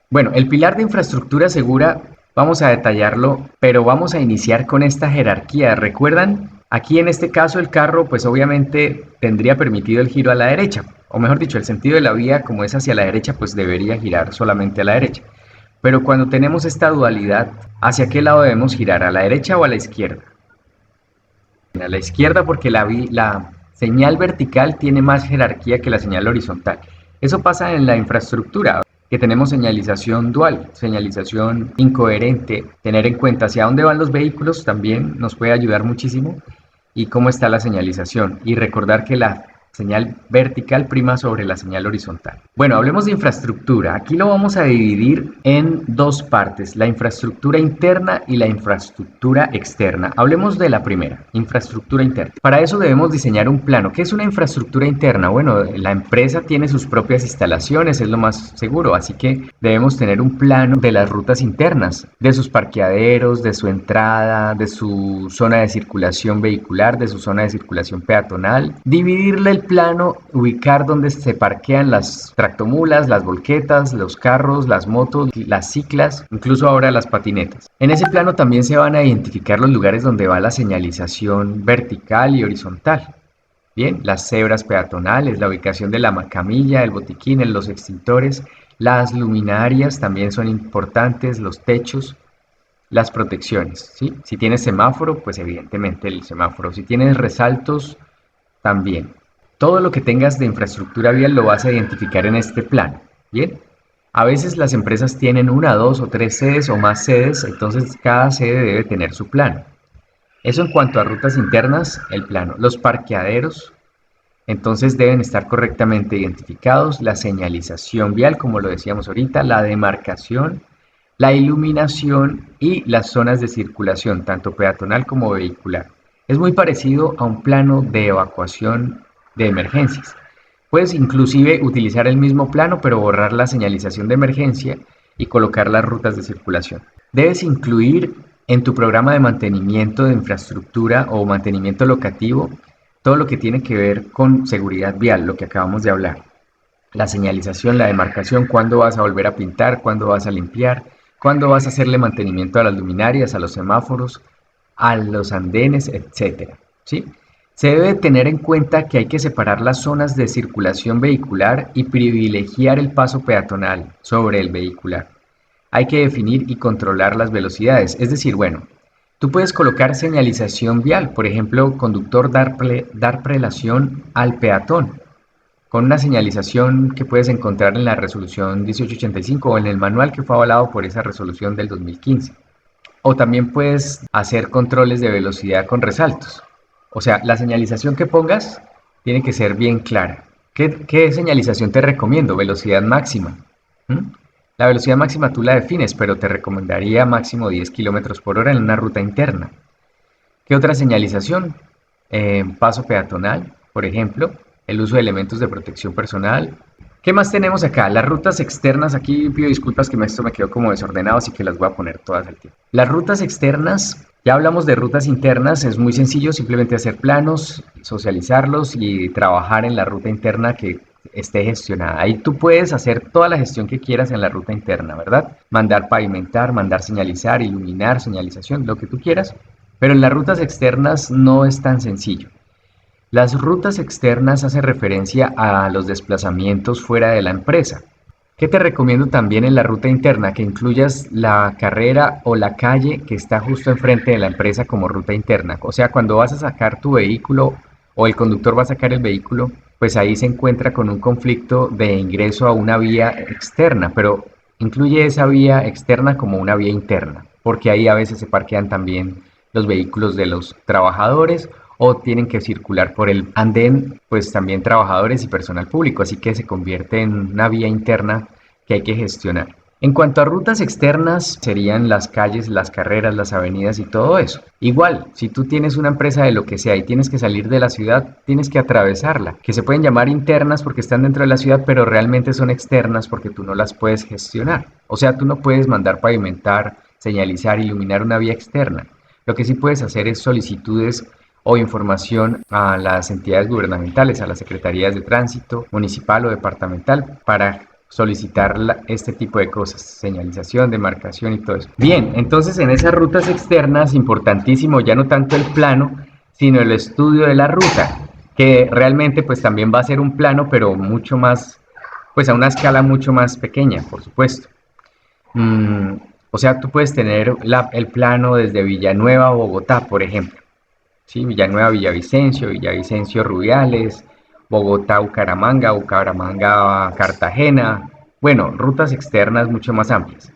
Bueno, el pilar de infraestructura segura vamos a detallarlo, pero vamos a iniciar con esta jerarquía. ¿Recuerdan? Aquí en este caso el carro pues obviamente tendría permitido el giro a la derecha, o mejor dicho, el sentido de la vía como es hacia la derecha pues debería girar solamente a la derecha. Pero cuando tenemos esta dualidad, ¿hacia qué lado debemos girar? ¿A la derecha o a la izquierda? A la izquierda porque la señal vertical tiene más jerarquía que la señal horizontal. Eso pasa en la infraestructura, que tenemos señalización dual, señalización incoherente. Tener en cuenta hacia dónde van los vehículos también nos puede ayudar muchísimo y cómo está la señalización. Y recordar que la señal vertical prima sobre la señal horizontal. Bueno, hablemos de infraestructura. Aquí lo vamos a dividir en dos partes, la infraestructura interna y la infraestructura externa. Hablemos de la primera, infraestructura interna. Para eso debemos diseñar un plano. ¿Qué es una infraestructura interna? Bueno, la empresa tiene sus propias instalaciones, es lo más seguro, así que debemos tener un plano de las rutas internas, de sus parqueaderos, de su entrada, de su zona de circulación vehicular, de su zona de circulación peatonal. Dividirle el plano, ubicar donde se parquean las tractomulas, las volquetas, los carros, las motos, las ciclas, incluso ahora las patinetas. En ese plano también se van a identificar los lugares donde va la señalización vertical y horizontal. Bien, las cebras peatonales, la ubicación de la camilla, el botiquín, los extintores, las luminarias también son importantes, los techos, las protecciones, ¿sí? Si tienes semáforo, pues evidentemente el semáforo. Si tienes resaltos, también. Todo lo que tengas de infraestructura vial lo vas a identificar en este plano. Bien. A veces las empresas tienen una, dos o tres sedes o más sedes, entonces cada sede debe tener su plano. Eso en cuanto a rutas internas, el plano. Los parqueaderos, entonces deben estar correctamente identificados. La señalización vial, como lo decíamos ahorita, la demarcación, la iluminación y las zonas de circulación, tanto peatonal como vehicular. Es muy parecido a un plano de evacuación de emergencias. Puedes inclusive utilizar el mismo plano, pero borrar la señalización de emergencia y colocar las rutas de circulación. Debes incluir en tu programa de mantenimiento de infraestructura o mantenimiento locativo todo lo que tiene que ver con seguridad vial, lo que acabamos de hablar. La señalización, la demarcación, cuándo vas a volver a pintar, cuándo vas a limpiar, cuándo vas a hacerle mantenimiento a las luminarias, a los semáforos, a los andenes, etcétera. ¿Sí? Se debe tener en cuenta que hay que separar las zonas de circulación vehicular y privilegiar el paso peatonal sobre el vehicular. Hay que definir y controlar las velocidades, es decir, bueno, tú puedes colocar señalización vial, por ejemplo, conductor dar prelación al peatón, con una señalización que puedes encontrar en la resolución 1885 o en el manual que fue avalado por esa resolución del 2015. O también puedes hacer controles de velocidad con resaltos. O sea, la señalización que pongas tiene que ser bien clara. ¿Qué señalización te recomiendo? Velocidad máxima. ¿Mm? La velocidad máxima tú la defines, pero te recomendaría máximo 10 kilómetros por hora en una ruta interna. ¿Qué otra señalización? Paso peatonal, por ejemplo, el uso de elementos de protección personal. ¿Qué más tenemos acá? Las rutas externas, aquí pido disculpas que esto me quedó como desordenado, así que las voy a poner todas al tiempo. Las rutas externas, ya hablamos de rutas internas, es muy sencillo, simplemente hacer planos, socializarlos y trabajar en la ruta interna que esté gestionada. Ahí tú puedes hacer toda la gestión que quieras en la ruta interna, ¿verdad? Mandar pavimentar, mandar señalizar, iluminar, señalización, lo que tú quieras. Pero en las rutas externas no es tan sencillo. Las rutas externas hacen referencia a los desplazamientos fuera de la empresa. ¿Qué te recomiendo también en la ruta interna? Que incluyas la carrera o la calle que está justo enfrente de la empresa como ruta interna. O sea, cuando vas a sacar tu vehículo o el conductor va a sacar el vehículo, pues ahí se encuentra con un conflicto de ingreso a una vía externa, pero incluye esa vía externa como una vía interna, porque ahí a veces se parquean también los vehículos de los trabajadores o tienen que circular por el andén, pues también trabajadores y personal público, así que se convierte en una vía interna que hay que gestionar. En cuanto a rutas externas, serían las calles, las carreras, las avenidas y todo eso. Igual, si tú tienes una empresa de lo que sea y tienes que salir de la ciudad, tienes que atravesarla, que se pueden llamar internas porque están dentro de la ciudad, pero realmente son externas porque tú no las puedes gestionar. O sea, tú no puedes mandar pavimentar, señalizar, iluminar una vía externa. Lo que sí puedes hacer es solicitudes o información a las entidades gubernamentales, a las secretarías de tránsito municipal o departamental para solicitar este tipo de cosas, señalización, demarcación y todo eso. Bien, entonces en esas rutas externas, importantísimo ya no tanto el plano, sino el estudio de la ruta, que realmente pues también va a ser un plano, pero mucho más, pues a una escala mucho más pequeña, por supuesto. Mm, o sea, tú puedes tener el plano desde Villanueva a Bogotá, por ejemplo. ¿Sí? Villanueva, Villavicencio, Villavicencio, Rubiales, Bogotá, Bucaramanga, Bucaramanga, Cartagena. Bueno, rutas externas mucho más amplias.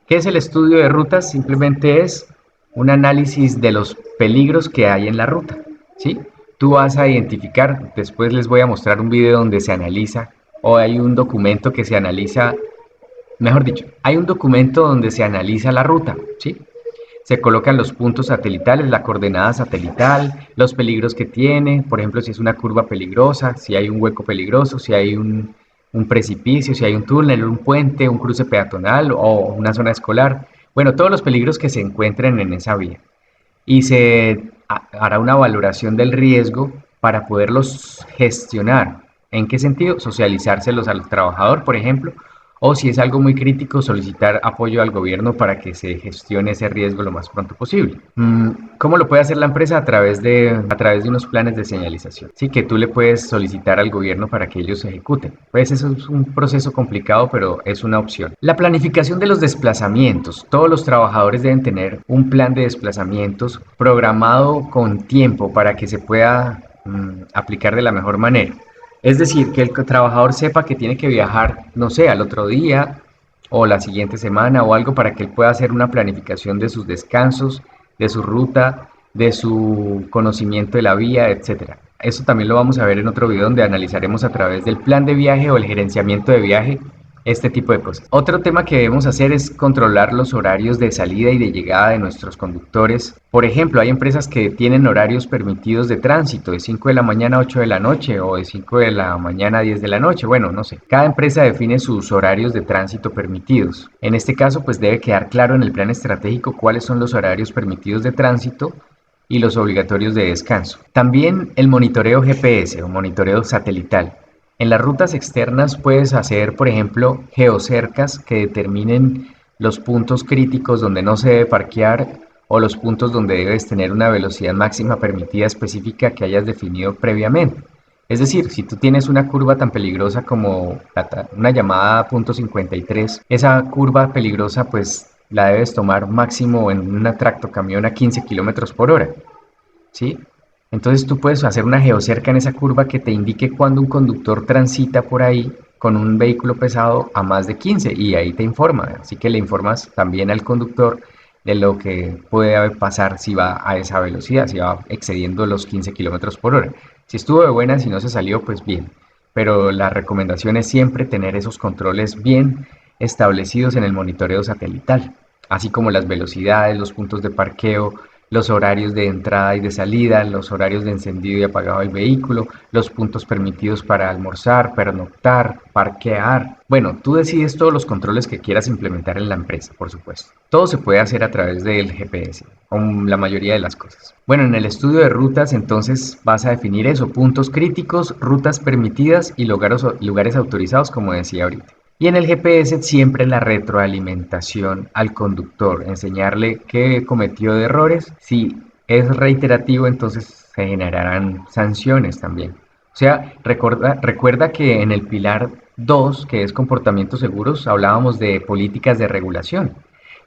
¿Qué es el estudio de rutas? Simplemente es un análisis de los peligros que hay en la ruta. ¿Sí? Tú vas a identificar, después les voy a mostrar un video donde se analiza, o hay un documento que se analiza, mejor dicho, hay un documento donde se analiza la ruta, ¿sí? Se colocan los puntos satelitales, la coordenada satelital, los peligros que tiene, por ejemplo, si es una curva peligrosa, si hay un hueco peligroso, si hay un precipicio, si hay un túnel, un puente, un cruce peatonal o una zona escolar. Bueno, todos los peligros que se encuentren en esa vía. Y se hará una valoración del riesgo para poderlos gestionar. ¿En qué sentido? Socializárselos al trabajador, por ejemplo, o si es algo muy crítico, solicitar apoyo al gobierno para que se gestione ese riesgo lo más pronto posible. ¿Cómo lo puede hacer la empresa? A través de unos planes de señalización. Sí, que tú le puedes solicitar al gobierno para que ellos se ejecuten. Pues eso es un proceso complicado, pero es una opción. La planificación de los desplazamientos. Todos los trabajadores deben tener un plan de desplazamientos programado con tiempo para que se pueda aplicar de la mejor manera. Es decir, que el trabajador sepa que tiene que viajar, no sé, al otro día o la siguiente semana o algo para que él pueda hacer una planificación de sus descansos, de su ruta, de su conocimiento de la vía, etcétera. Eso también lo vamos a ver en otro video donde analizaremos a través del plan de viaje o el gerenciamiento de viaje este tipo de cosas. Otro tema que debemos hacer es controlar los horarios de salida y de llegada de nuestros conductores. Por ejemplo, hay empresas que tienen horarios permitidos de tránsito de 5 de la mañana a 8 de la noche o de 5 de la mañana a 10 de la noche. Bueno, no sé. Cada empresa define sus horarios de tránsito permitidos. En este caso, pues debe quedar claro en el plan estratégico cuáles son los horarios permitidos de tránsito y los obligatorios de descanso. También el monitoreo GPS o monitoreo satelital. En las rutas externas puedes hacer, por ejemplo, geocercas que determinen los puntos críticos donde no se debe parquear o los puntos donde debes tener una velocidad máxima permitida específica que hayas definido previamente. Es decir, si tú tienes una curva tan peligrosa como una llamada punto 53, esa curva peligrosa pues la debes tomar máximo en un tractocamión a 15 kilómetros por hora, ¿sí? Entonces tú puedes hacer una geocerca en esa curva que te indique cuando un conductor transita por ahí con un vehículo pesado a más de 15 y ahí te informa. Así que le informas también al conductor de lo que puede pasar si va a esa velocidad, si va excediendo los 15 kilómetros por hora. Si estuvo de buena, si no se salió, pues bien. Pero la recomendación es siempre tener esos controles bien establecidos en el monitoreo satelital, así como las velocidades, los puntos de parqueo, los horarios de entrada y de salida, los horarios de encendido y apagado del vehículo, los puntos permitidos para almorzar, pernoctar, parquear. Bueno, tú decides todos los controles que quieras implementar en la empresa, por supuesto. Todo se puede hacer a través del GPS, con la mayoría de las cosas. Bueno, en el estudio de rutas entonces vas a definir eso, puntos críticos, rutas permitidas y lugares autorizados, como decía ahorita. Y en el GPS siempre la retroalimentación al conductor, enseñarle qué cometió de errores. Si es reiterativo, entonces se generarán sanciones también. O sea, recuerda que en el pilar 2, que es comportamientos seguros, hablábamos de políticas de regulación.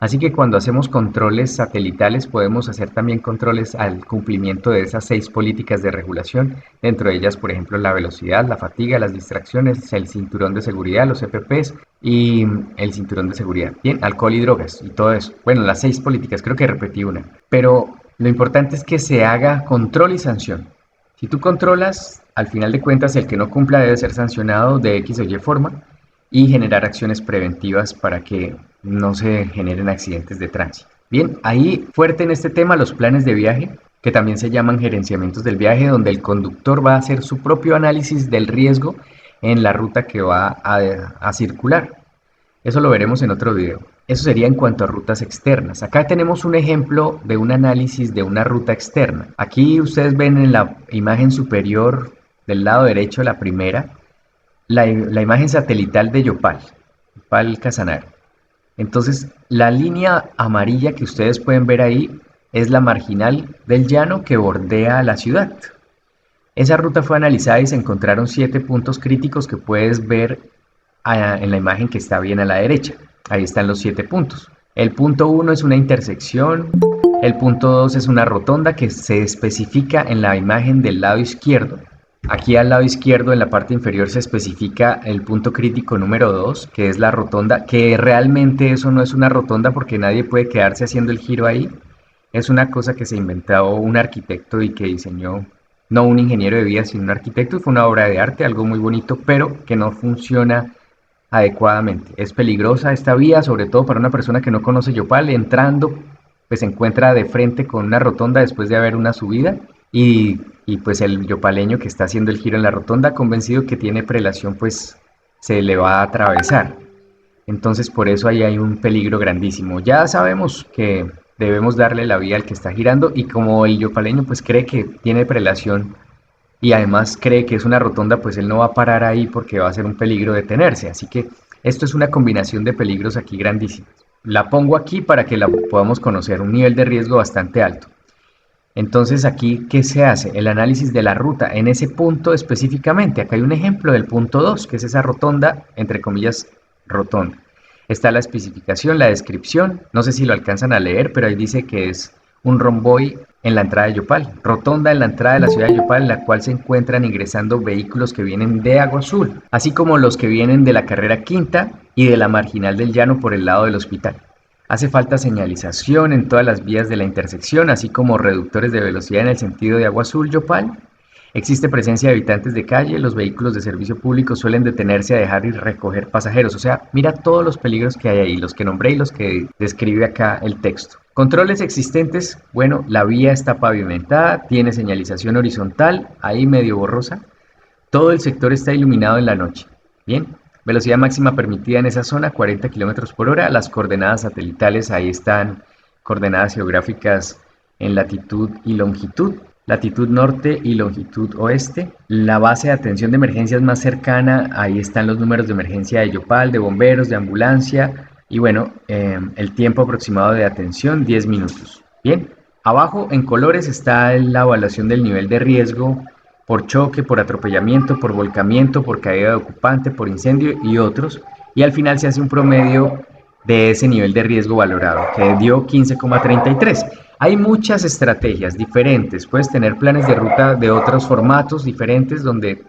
Así que cuando hacemos controles satelitales podemos hacer también controles al cumplimiento de esas 6 políticas de regulación, dentro de ellas, por ejemplo, la velocidad, la fatiga, las distracciones, el cinturón de seguridad, los EPPs y el cinturón de seguridad. Bien, alcohol y drogas y todo eso. Bueno, las 6 políticas, creo que repetí una. Pero lo importante es que se haga control y sanción. Si tú controlas, al final de cuentas, el que no cumpla debe ser sancionado de X o Y forma y generar acciones preventivas para que no se generen accidentes de tránsito. Bien, ahí fuerte en este tema los planes de viaje, que también se llaman gerenciamientos del viaje, donde el conductor va a hacer su propio análisis del riesgo en la ruta que va a circular. Eso lo veremos en otro video. Eso sería en cuanto a rutas externas. Acá tenemos un ejemplo de un análisis de una ruta externa. Aquí ustedes ven en la imagen superior del lado derecho, la primera, la imagen satelital de Yopal. Yopal Casanare. Entonces, la línea amarilla que ustedes pueden ver ahí es la marginal del llano que bordea la ciudad. Esa ruta fue analizada y se encontraron 7 puntos críticos que puedes ver en la imagen que está bien a la derecha. Ahí están los 7 puntos. El punto 1 es una intersección, el punto 2 es una rotonda que se especifica en la imagen del lado izquierdo. Aquí al lado izquierdo en la parte inferior se especifica el punto crítico número 2, que es la rotonda, que realmente eso no es una rotonda porque nadie puede quedarse haciendo el giro ahí. Es una cosa que se inventó un arquitecto y que diseñó, no un ingeniero de vías, sino un arquitecto, y fue una obra de arte, algo muy bonito, pero que no funciona adecuadamente. Es peligrosa esta vía, sobre todo para una persona que no conoce Yopal, entrando, pues se encuentra de frente con una rotonda después de haber una subida y pues el yopaleño que está haciendo el giro en la rotonda, convencido que tiene prelación, pues se le va a atravesar. Entonces por eso ahí hay un peligro grandísimo. Ya sabemos que debemos darle la vía al que está girando y como el yopaleño pues cree que tiene prelación y además cree que es una rotonda, pues él no va a parar ahí porque va a ser un peligro detenerse. Así que esto es una combinación de peligros aquí grandísimos. La pongo aquí para que la podamos conocer, un nivel de riesgo bastante alto. Entonces aquí, ¿qué se hace? El análisis de la ruta en ese punto específicamente. Acá hay un ejemplo del punto 2, que es esa rotonda, entre comillas, rotonda. Está la especificación, la descripción, no sé si lo alcanzan a leer, pero ahí dice que es un romboy en la entrada de Yopal, rotonda en la entrada de la ciudad de Yopal, en la cual se encuentran ingresando vehículos que vienen de Agua Azul, así como los que vienen de la carrera quinta y de la marginal del llano por el lado del hospital. Hace falta señalización en todas las vías de la intersección, así como reductores de velocidad en el sentido de Agua Azul-Yopal. Existe presencia de habitantes de calle, los vehículos de servicio público suelen detenerse a dejar y recoger pasajeros. O sea, mira todos los peligros que hay ahí, los que nombré y los que describe acá el texto. Controles existentes, bueno, la vía está pavimentada, tiene señalización horizontal, ahí medio borrosa. Todo el sector está iluminado en la noche. Bien, velocidad máxima permitida en esa zona, 40 kilómetros por hora. Las coordenadas satelitales, ahí están coordenadas geográficas en latitud y longitud. Latitud norte y longitud oeste. La base de atención de emergencias más cercana, ahí están los números de emergencia de Yopal, de bomberos, de ambulancia. Y bueno, el tiempo aproximado de atención, 10 minutos. Bien, abajo en colores está la evaluación del nivel de riesgo por choque, por atropellamiento, por volcamiento, por caída de ocupante, por incendio y otros. Y al final se hace un promedio de ese nivel de riesgo valorado, que dio 15,33. Hay muchas estrategias diferentes. Puedes tener planes de ruta de otros formatos diferentes donde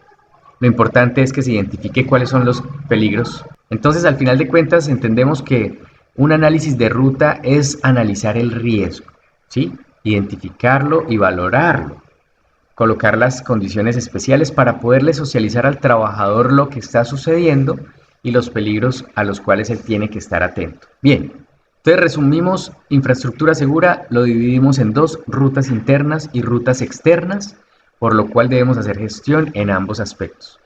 lo importante es que se identifique cuáles son los peligros. Entonces, al final de cuentas, entendemos que un análisis de ruta es analizar el riesgo, ¿sí? Identificarlo y valorarlo, colocar las condiciones especiales para poderle socializar al trabajador lo que está sucediendo y los peligros a los cuales él tiene que estar atento. Bien, entonces resumimos, infraestructura segura lo dividimos en dos, rutas internas y rutas externas, por lo cual debemos hacer gestión en ambos aspectos.